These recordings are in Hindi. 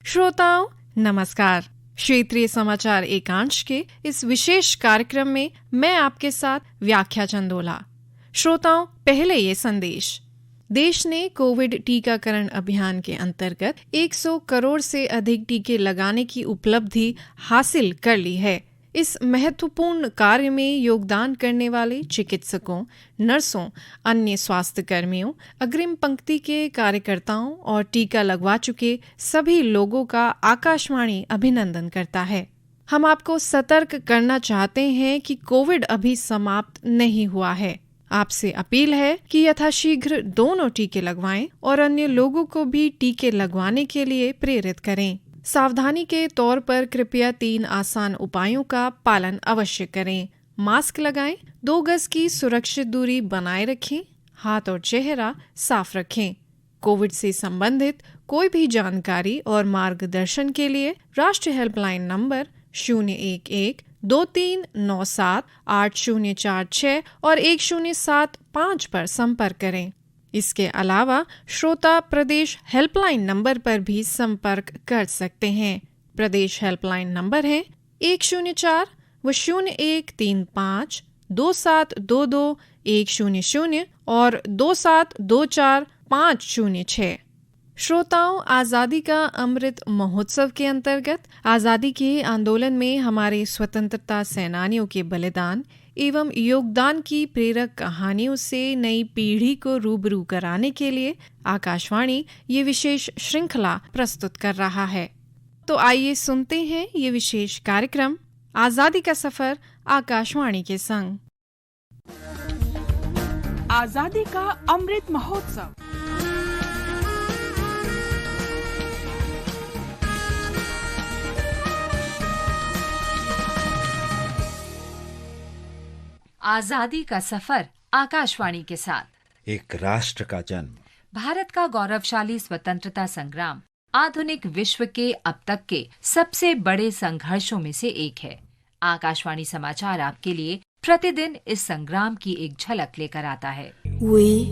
श्रोताओं नमस्कार। क्षेत्रीय समाचार एकांश के इस विशेष कार्यक्रम में मैं आपके साथ व्याख्या चंदोला। श्रोताओं, पहले ये संदेश। देश ने कोविड टीकाकरण अभियान के अंतर्गत 100 करोड़ से अधिक टीके लगाने की उपलब्धि हासिल कर ली है। इस महत्वपूर्ण कार्य में योगदान करने वाले चिकित्सकों, नर्सों, अन्य स्वास्थ्य कर्मियों, अग्रिम पंक्ति के कार्यकर्ताओं और टीका लगवा चुके सभी लोगों का आकाशवाणी अभिनंदन करता है। हम आपको सतर्क करना चाहते हैं कि कोविड अभी समाप्त नहीं हुआ है। आपसे अपील है कि यथाशीघ्र दोनों टीके लगवाएं और अन्य लोगों को भी टीके लगवाने के लिए प्रेरित करें। सावधानी के तौर पर कृपया 3 आसान उपायों का पालन अवश्य करें। मास्क लगाएं, 2 गज की सुरक्षित दूरी बनाए रखें, हाथ और चेहरा साफ रखें। कोविड से संबंधित कोई भी जानकारी और मार्गदर्शन के लिए राष्ट्रीय हेल्पलाइन नंबर 011-2397-8046 और 1075 पर संपर्क करें। इसके अलावा श्रोता प्रदेश हेल्पलाइन नंबर पर भी संपर्क कर सकते हैं। प्रदेश हेल्पलाइन नंबर है 104 व 0135 2722 100 और 2724 506। श्रोताओं, आज़ादी का अमृत महोत्सव के अंतर्गत आज़ादी के आंदोलन में हमारे स्वतंत्रता सेनानियों के बलिदान एवं योगदान की प्रेरक कहानियों से नई पीढ़ी को रूबरू कराने के लिए आकाशवाणी ये विशेष श्रृंखला प्रस्तुत कर रहा है। तो आइए सुनते हैं ये विशेष कार्यक्रम आज़ादी का सफर आकाशवाणी के संग। आज़ादी का अमृत महोत्सव। आजादी का सफर आकाशवाणी के साथ। एक राष्ट्र का जन्म, भारत का गौरवशाली स्वतंत्रता संग्राम आधुनिक विश्व के अब तक के सबसे बड़े संघर्षों में से एक है। आकाशवाणी समाचार आपके लिए प्रतिदिन इस संग्राम की एक झलक लेकर आता है। We,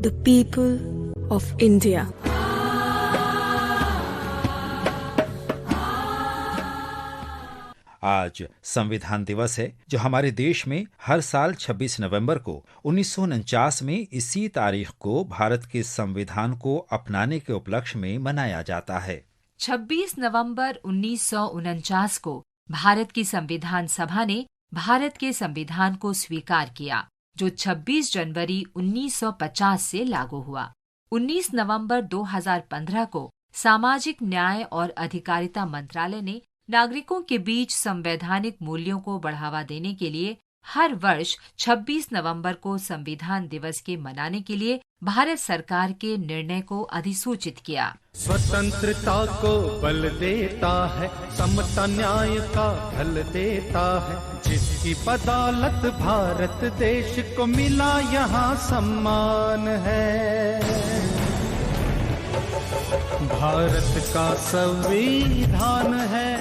the people of India. आज संविधान दिवस है, जो हमारे देश में हर साल 26 नवंबर को 1949 में इसी तारीख को भारत के संविधान को अपनाने के उपलक्ष्य में मनाया जाता है। 26 नवंबर 1949 को भारत की संविधान सभा ने भारत के संविधान को स्वीकार किया, जो 26 जनवरी 1950 से लागू हुआ। 19 नवंबर 2015 को सामाजिक न्याय और अधिकारिता मंत्रालय ने नागरिकों के बीच संवैधानिक मूल्यों को बढ़ावा देने के लिए हर वर्ष 26 नवंबर को संविधान दिवस के मनाने के लिए भारत सरकार के निर्णय को अधिसूचित किया। स्वतंत्रता को बल देता है, समता न्याय का फल देता है, जिसकी बदौलत भारत देश को मिला यहाँ सम्मान है। भारत का संविधान है।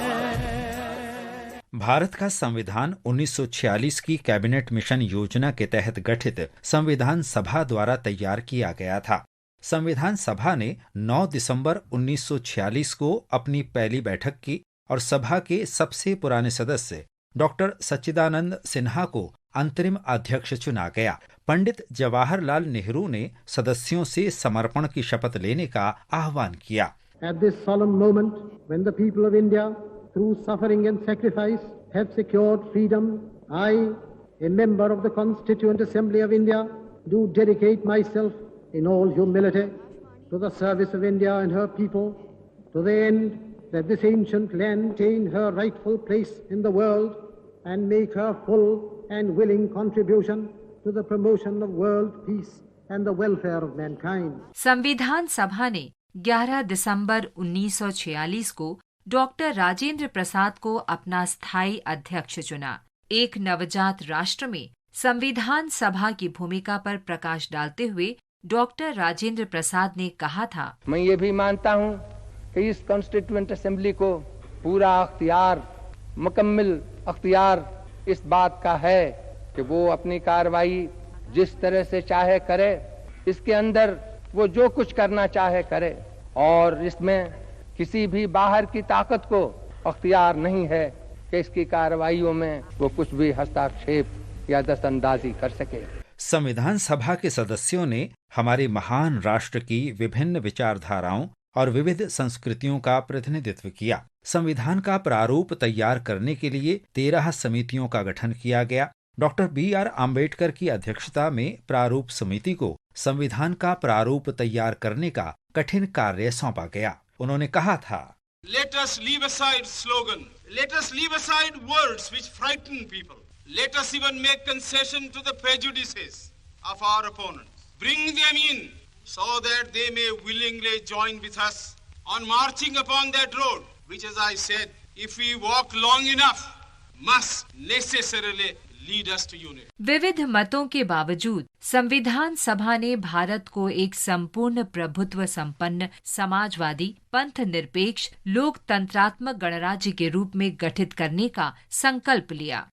भारत का संविधान 1946 की कैबिनेट मिशन योजना के तहत गठित संविधान सभा द्वारा तैयार किया गया था। संविधान सभा ने 9 दिसंबर 1946 को अपनी पहली बैठक की और सभा के सबसे पुराने सदस्य डॉक्टर सच्चिदानंद सिन्हा को अंतरिम अध्यक्ष चुना गया। पंडित जवाहरलाल नेहरू ने सदस्यों से समर्पण की शपथ लेने का आह्वान किया। At this solemn moment, when the people of India, through suffering and sacrifice, have secured freedom, I, a member of the Constituent Assembly of India, do dedicate myself in all humility to the service of India and her people, to the end that this ancient land retain her rightful place in the world and make her full and willing contribution to the promotion of world peace and the welfare of mankind. संविधान सभा ने 11 दिसंबर 1946 को डॉक्टर राजेंद्र प्रसाद को अपना स्थायी अध्यक्ष चुना। एक नवजात राष्ट्र में संविधान सभा की भूमिका पर प्रकाश डालते हुए डॉक्टर राजेंद्र प्रसाद ने कहा था, मैं ये भी मानता हूँ कि इस कॉन्स्टिट्यूएंट असेंबली को पूरा अख्तियार, मुकम्मल अख्तियार इस बात का है कि वो अपनी कार्रवाई जिस तरह से चाहे करे, इसके अंदर वो जो कुछ करना चाहे करे, और इसमें किसी भी बाहर की ताकत को अख्तियार नहीं है कि इसकी कार्रवाइयों में वो कुछ भी हस्तक्षेप या दस्तंदाजी कर सके। संविधान सभा के सदस्यों ने हमारे महान राष्ट्र की विभिन्न विचारधाराओं और विविध संस्कृतियों का प्रतिनिधित्व किया। संविधान का प्रारूप तैयार करने के लिए 13 समितियों का गठन किया गया। Doctor B.R. आम्बेडकर की अध्यक्षता में प्रारूप समिति को संविधान का प्रारूप तैयार करने का कठिन कार्य सौंपा गया। उन्होंने कहा था, Let us leave aside slogan. Let us leave aside words which frighten people. Let us even make concession to the prejudices of our opponents. Bring them in so that they may willingly join with us on marching upon that road, which, as I said, if we walk long enough, must necessarily lead us to unity. विविध मतों के बावजूद संविधान सभा ने भारत को एक संपूर्ण प्रभुत्व संपन्न समाजवादी पंथ निरपेक्ष लोकतंत्रात्मक गणराज्य के रूप में गठित करने का संकल्प लिया।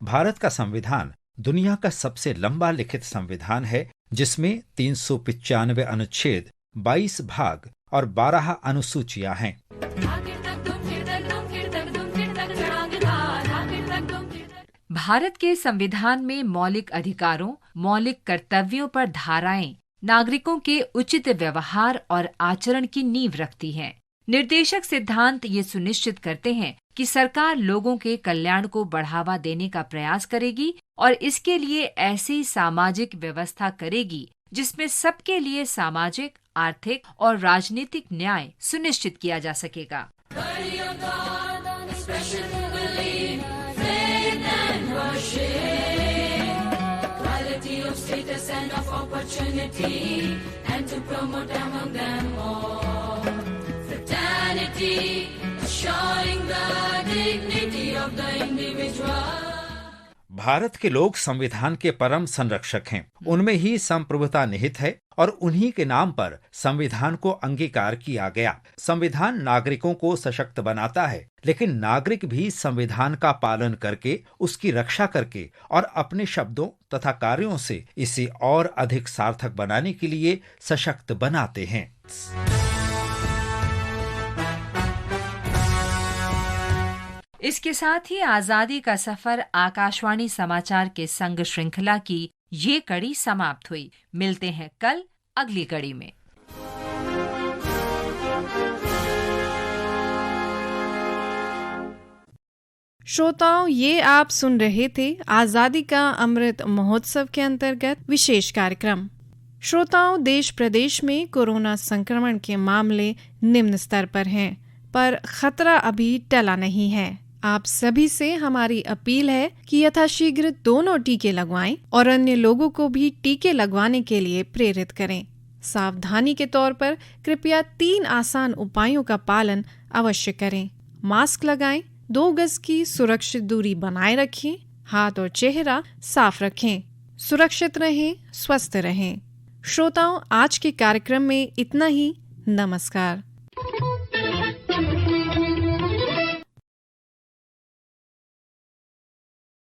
भारत का संविधान दुनिया का सबसे लंबा लिखित संविधान है, जिसमें 395 अनुच्छेद, 22 भाग और 12 अनुसूचियां हैं। भारत के संविधान में मौलिक अधिकारों, मौलिक कर्तव्यों पर धाराएं नागरिकों के उचित व्यवहार और आचरण की नींव रखती हैं। निर्देशक सिद्धांत ये सुनिश्चित करते हैं कि सरकार लोगों के कल्याण को बढ़ावा देने का प्रयास करेगी और इसके लिए ऐसी सामाजिक व्यवस्था करेगी जिसमें सबके लिए सामाजिक, आर्थिक और राजनीतिक न्याय सुनिश्चित किया जा सकेगा। भारत के लोग संविधान के परम संरक्षक हैं। उनमें ही संप्रभुता निहित है और उन्हीं के नाम पर संविधान को अंगीकार किया गया। संविधान नागरिकों को सशक्त बनाता है, लेकिन नागरिक भी संविधान का पालन करके, उसकी रक्षा करके और अपने शब्दों तथा कार्यों से इसे और अधिक सार्थक बनाने के लिए सशक्त बनाते हैं। इसके साथ ही आजादी का सफर आकाशवाणी समाचार के संग श्रृंखला की ये कड़ी समाप्त हुई। मिलते हैं कल अगली कड़ी में। श्रोताओं, ये आप सुन रहे थे आजादी का अमृत महोत्सव के अंतर्गत विशेष कार्यक्रम। श्रोताओं, देश प्रदेश में कोरोना संक्रमण के मामले निम्न स्तर पर हैं, पर खतरा अभी टला नहीं है। आप सभी से हमारी अपील है कि यथाशीघ्र दोनों टीके लगवाएं और अन्य लोगों को भी टीके लगवाने के लिए प्रेरित करें। सावधानी के तौर पर कृपया 3 आसान उपायों का पालन अवश्य करें। मास्क लगाएं, 2 गज की सुरक्षित दूरी बनाए रखें, हाथ और चेहरा साफ रखें। सुरक्षित रहें, स्वस्थ रहें। श्रोताओं, आज के कार्यक्रम में इतना ही। नमस्कार।